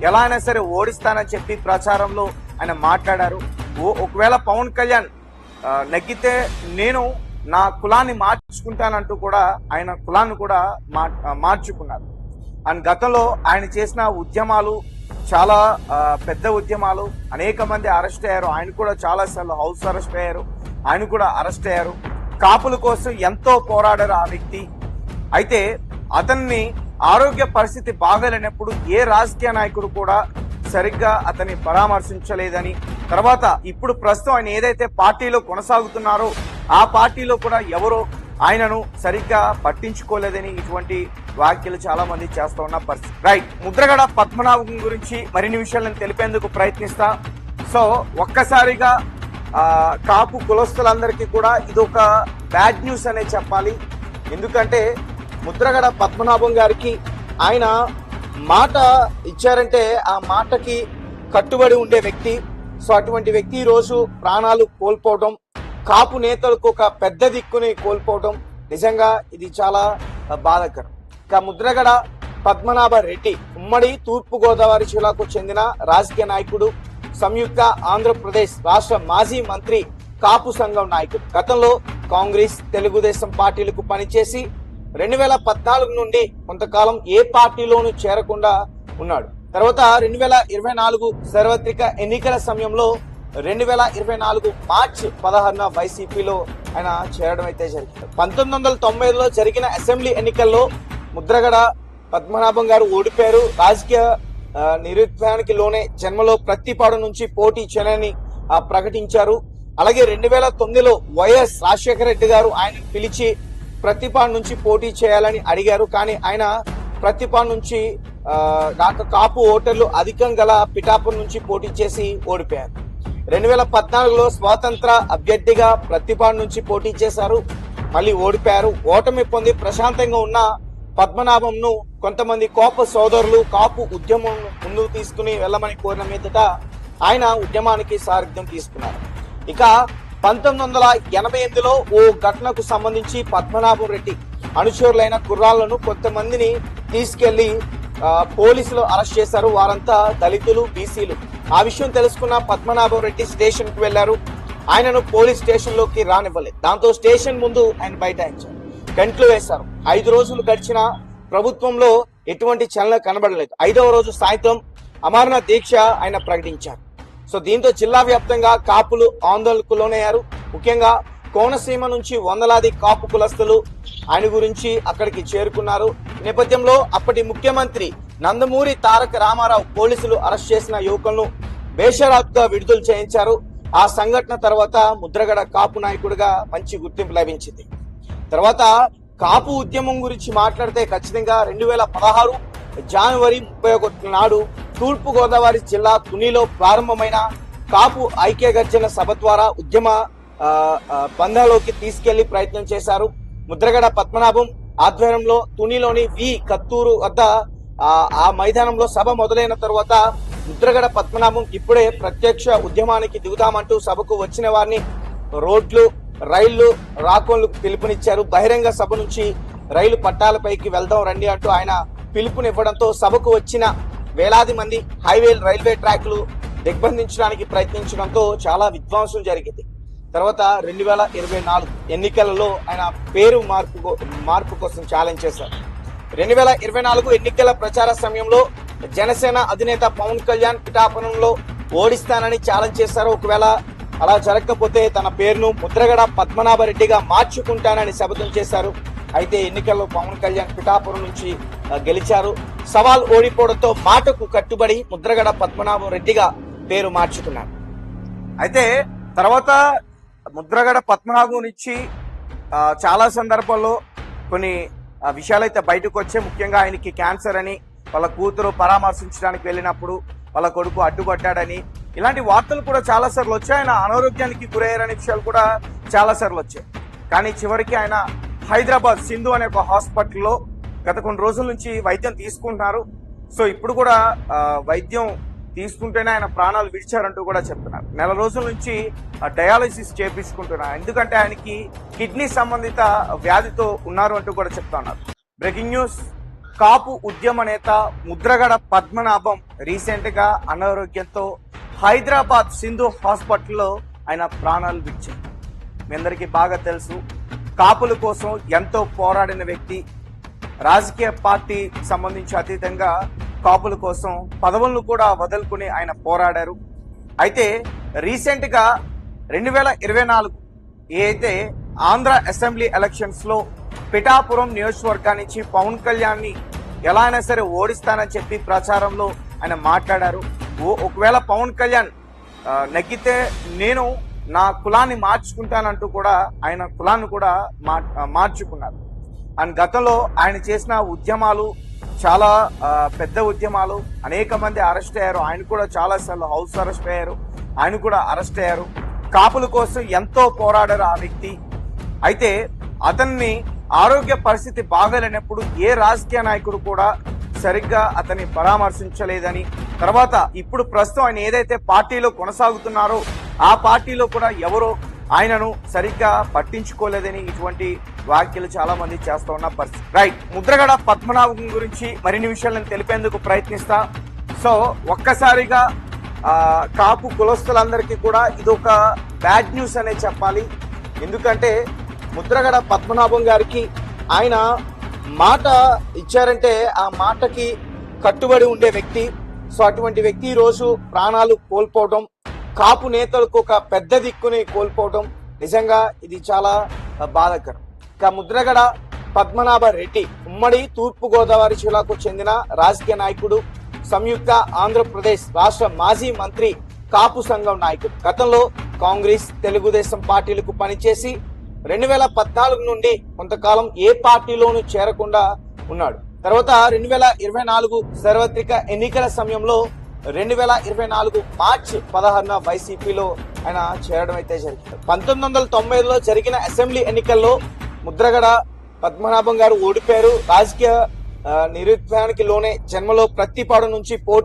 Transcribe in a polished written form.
ఎలా అయినా సరే ఓడిస్తానని చెప్పి ప్రచారంలో ఆయన మాట్లాడారు. ఒకవేళ పవన్ కళ్యాణ్ నెగ్గితే నేను నా కులాన్ని మార్చుకుంటానంటూ కూడా ఆయన కులాన్ని కూడా మార్చుకున్నారు. అండ్ గతంలో ఆయన చేసిన ఉద్యమాలు చాలా పెద్ద ఉద్యమాలు, అనేక మంది అరెస్ట్ అయ్యారు. ఆయన కూడా చాలా సార్లు హౌస్ అరెస్ట్ అయ్యారు, ఆయన కూడా అరెస్ట్ అయ్యారు. కాపుల కోసం ఎంతో పోరాడారు ఆ వ్యక్తి. అయితే అతన్ని ఆరోగ్య పరిస్థితి బాగాలేనప్పుడు ఏ రాజకీయ నాయకుడు కూడా సరిగ్గా అతన్ని పరామర్శించలేదని, తర్వాత ఇప్పుడు ప్రస్తుతం ఆయన ఏదైతే పార్టీలో కొనసాగుతున్నారో ఆ పార్టీలో కూడా ఎవరో ఆయనను సరిగ్గా పట్టించుకోలేదని ఇటువంటి వ్యాఖ్యలు చాలా మంది చేస్తూ ఉన్న పరిస్థితి. రైట్, ముద్రగడ పద్మనాభం గురించి మరిన్ని విషయాలను తెలిపేందుకు ప్రయత్నిస్తా. సో ఒక్కసారిగా కాపు కులస్తులందరికీ కూడా ఇది ఒక బ్యాడ్ న్యూస్ అనే చెప్పాలి. ఎందుకంటే ముద్రగడ పద్మనాభం గారికి ఆయన మాట ఇచ్చారంటే ఆ మాటకి కట్టుబడి ఉండే వ్యక్తి. సో అటువంటి వ్యక్తి ఈ రోజు ప్రాణాలు కోల్పోవడం, కాపు నేతలకు ఒక పెద్ద దిక్కుని కోల్పోవడం నిజంగా ఇది చాలా బాధాకరం. ఇక ముద్రగడ పద్మనాభ రెడ్డి ఉమ్మడి తూర్పు గోదావరి జిల్లాకు చెందిన రాజకీయ నాయకుడు, సంయుక్త ఆంధ్రప్రదేశ్ రాష్ట్ర మాజీ మంత్రి, కాపు సంఘం నాయకుడు. గతంలో కాంగ్రెస్, తెలుగుదేశం పార్టీలకు పనిచేసి 2014 నుండి కొంతకాలం ఏ పార్టీలోనూ చేరకుండా ఉన్నాడు. తర్వాత 2024 సార్వత్రిక ఎన్నికల సమయంలో 2024 మార్చి 16న వైసీపీలో ఆయన చేరడం అయితే జరిగింది. 1990లో జరిగిన అసెంబ్లీ ఎన్నికల్లో ముద్రగడ పద్మనాభం గారు ఓడిపోయారు. రాజకీయ నిరుత్సాహానికి లోనే జన్మలో ప్రతిపాడు నుంచి పోటీ చేయాలని ప్రకటించారు. అలాగే 2009లో వైఎస్ రాజశేఖర రెడ్డి గారు ఆయన పిలిచి ప్రతిపాడు నుంచి పోటీ చేయాలని అడిగారు. కానీ ఆయన ప్రతిపాడు నుంచి కాపు ఓటర్లు అధికం గల పిఠాపురం నుంచి పోటీ చేసి ఓడిపోయారు. 2014లో స్వాతంత్ర అభ్యర్థిగా ప్రతిపాడు నుంచి పోటీ చేశారు, మళ్ళీ ఓడిపోయారు. ఓటమి పొంది ప్రశాంతంగా ఉన్న పద్మనాభంను కొంతమంది కోప సోదరులు కాపు ఉద్యమం ముందుకు తీసుకుని వెళ్ళమని కోరిన మీదట ఆయన ఉద్యమానికి సారథ్యం తీసుకున్నారు. ఇక 1988లో ఓ ఘటనకు సంబంధించి పద్మనాభం రెడ్డి అనుచరులైన కుర్రాళ్లను కొంతమందిని తీసుకెళ్లి పోలీసులు అరెస్ట్ చేశారు. వారంతా దళితులు, బీసీలు. ఆ విషయం తెలుసుకున్న పద్మనాభం రెడ్డి స్టేషన్ కు వెళ్లారు. ఆయనను పోలీస్ స్టేషన్ లోకి రానివ్వలేదు. దాంతో స్టేషన్ ముందు ఆయన బైఠాయించారు, గంటలు వేశారు. 5 రోజులు గడిచిన ప్రభుత్వంలో ఎటువంటి చలనం కనబడలేదు. 5వ రోజు సాయంత్రం అమరణ దీక్ష ఆయన ప్రకటించారు. సో దీంతో జిల్లా వ్యాప్తంగా కాపులు ఆందోళనకు లోనయ్యారు. ముఖ్యంగా కోనసీమ నుంచి వందలాది కాపు కులస్తులు ఆయన గురించి అక్కడికి చేరుకున్నారు. ఈ నేపథ్యంలో అప్పటి ముఖ్యమంత్రి నందమూరి తారక రామారావు పోలీసులు అరెస్ట్ చేసిన యువకులను బేషరతుగా విడుదల చేయించారు. ఆ సంఘటన తర్వాత ముద్రగడ కాపు నాయకుడిగా మంచి గుర్తింపు లభించింది. తర్వాత కాపు ఉద్యమం గురించి మాట్లాడితే ఖచ్చితంగా 2016 జనవరి 31 నాడు తూర్పు గోదావరి జిల్లా తునిలో ప్రారంభమైన కాపు ఐక్య గర్జన సభ ద్వారా ఉద్యమ పందాలోకి తీసుకెళ్లి ప్రయత్నం చేశారు. ముద్రగడ పద్మనాభం ఆధ్వర్యంలో తునిలోని వి కత్తూరు వద్ద ఆ మైదానంలో సభ మొదలైన తర్వాత ముద్రగడ పద్మనాభం ఇప్పుడే ప్రత్యక్ష ఉద్యమానికి దిగుదామంటూ సభకు వచ్చిన వారిని రోడ్లు, రైళ్లు, రాకోళ్లకు పిలుపునిచ్చారు. బహిరంగ సభ నుంచి రైలు పట్టాలపైకి వెళ్దాం రండి అంటూ ఆయన పిలుపునివ్వడంతో సభకు వచ్చిన వేలాది మంది హైవే, రైల్వే ట్రాక్లు దిగ్బంధించడానికి ప్రయత్నించడంతో చాలా విధ్వంసం జరిగింది. తర్వాత 2024 ఎన్నికలలో ఆయన పేరు మార్పు కోసం ఛాలెంజ్ చేశారు. 2024 ఎన్నికల ప్రచార సమయంలో జనసేన అధినేత పవన్ కళ్యాణ్ పిఠాపురంలో ఓడిస్తానని ఛాలెంజ్ చేశారు. ఒకవేళ అలా జరగకపోతే తన పేరును ముద్రగడ పద్మనాభ రెడ్డిగా మార్చుకుంటానని శపథం చేశారు. అయితే ఎన్నికల్లో పవన్ కళ్యాణ్ పిఠాపురం నుంచి గెలిచారు. సవాల్ ఓడిపోవడంతో మాటకు కట్టుబడి ముద్రగడ పద్మనాభం రెడ్డిగా పేరు మార్చుకున్నారు. అయితే తర్వాత ముద్రగడ పద్మనాభం నుంచి చాలా సందర్భాల్లో కొన్ని విషయాలైతే బయటకు వచ్చాయి. ముఖ్యంగా ఆయనకి క్యాన్సర్ అని, వాళ్ళ కూతురు పరామర్శించడానికి వెళ్ళినప్పుడు వాళ్ళ కొడుకు అడ్డుపడ్డాడని, ఇలాంటి వార్తలు కూడా చాలా సార్లు వచ్చాయి. ఆయన అనారోగ్యానికి గురయ్యారనే విషయాలు కూడా చాలా సార్లు వచ్చాయి. కానీ చివరికి ఆయన హైదరాబాద్ సింధు అనే ఒక హాస్పిటల్లో గత కొన్ని రోజుల నుంచి వైద్యం తీసుకుంటున్నారు. సో ఇప్పుడు కూడా వైద్యం తీసుకుంటేనే ఆయన ప్రాణాలు విడిచారంటూ కూడా చెప్తున్నారు. నెల రోజుల నుంచి డయాలసిస్ చేపించుకుంటున్నారు. ఎందుకంటే ఆయనకి కిడ్నీ సంబంధిత వ్యాధితో ఉన్నారు అంటూ కూడా చెప్తా ఉన్నారు. Breaking news. కాపు ఉద్యమ నేత ముద్రగడ పద్మనాభం రీసెంట్ గా అనారోగ్యంతో హైదరాబాద్ సింధు హాస్పిటల్లో ఆయన ప్రాణాలు విడిచారు. మీ అందరికీ బాగా తెలుసు, కాపుల కోసం ఎంతో పోరాడిన వ్యక్తి. రాజకీయ పార్టీ సంబంధించి అతీతంగా కాపుల కోసం పదవులను కూడా వదులుకుని ఆయన పోరాడారు. అయితే రీసెంట్ గా 2024 అయితే ఆంధ్ర అసెంబ్లీ ఎలక్షన్స్ లో పిఠాపురం నియోజకవర్గం నుంచి పవన్ కళ్యాణ్ ని ఎలా అయినా సరే ఓడిస్తానని చెప్పి ప్రచారంలో ఆయన మాట్లాడారు. ఒకవేళ పవన్ కళ్యాణ్ నెగ్గితే నేను నా కులాన్ని మార్చుకుంటానంటూ కూడా ఆయన కులాన్ని కూడా మార్చుకున్నారు. అండ్ గతంలో ఆయన చేసిన ఉద్యమాలు చాలా పెద్ద ఉద్యమాలు, అనేక మంది అరెస్ట్ అయ్యారు. ఆయన కూడా చాలా సార్లు హౌస్ అరెస్ట్ అయ్యారు, ఆయన కూడా అరెస్ట్ అయ్యారు. కాపుల కోసం ఎంతో పోరాడారు ఆ వ్యక్తి. అయితే అతన్ని ఆరోగ్య పరిస్థితి బాగాలేనప్పుడు ఏ రాజకీయ నాయకుడు కూడా సరిగ్గా అతన్ని పరామర్శించలేదని, తర్వాత ఇప్పుడు ప్రస్తుతం ఆయన ఏదైతే పార్టీలో కొనసాగుతున్నారో ఆ పార్టీలో కూడా ఎవరో ఆయనను సరిగ్గా పట్టించుకోలేదని ఇటువంటి వ్యాఖ్యలు చాలా మంది చేస్తూ ఉన్న పరిస్థితి. రైట్, ముద్రగడ పద్మనాభం గురించి మరిన్ని విషయాలను తెలిపేందుకు ప్రయత్నిస్తా. సో ఒక్కసారిగా కాపు కులస్తులందరికీ కూడా ఇది ఒక బ్యాడ్ న్యూస్ అనే చెప్పాలి. ఎందుకంటే ముద్రగడ పద్మనాభం గారికి ఆయన మాట ఇచ్చారంటే ఆ మాటకి కట్టుబడి ఉండే వ్యక్తి. సో అటువంటి వ్యక్తి ఈ రోజు ప్రాణాలు కోల్పోవడం, కాపు నేతలకు ఒక పెద్ద దిక్కుని కోల్పోవడం నిజంగా ఇది చాలా బాధాకరం. ఇక ముద్రగడ పద్మనాభ రెడ్డి ఉమ్మడి తూర్పు గోదావరి జిల్లాకు చెందిన రాజకీయ నాయకుడు, సంయుక్త ఆంధ్రప్రదేశ్ రాష్ట్ర మాజీ మంత్రి, కాపు సంఘం నాయకుడు. గతంలో కాంగ్రెస్, తెలుగుదేశం పార్టీలకు పనిచేసి 2014 నుండి కొంతకాలం ఏ పార్టీలోనూ చేరకుండా ఉన్నాడు. తర్వాత 2024 సార్వత్రిక ఎన్నికల సమయంలో 2024 మార్చి 16న వైసీపీలో ఆయన చేరడం అయితే జరిగింది. 1990లో జరిగిన అసెంబ్లీ ఎన్నికల్లో ముద్రగడ పద్మనాభం గారు ఓడిపోయారు. రాజకీయ నిరుద్యోగానికి లోనే జన్మలో ప్రతిపాడు నుంచి పోటీ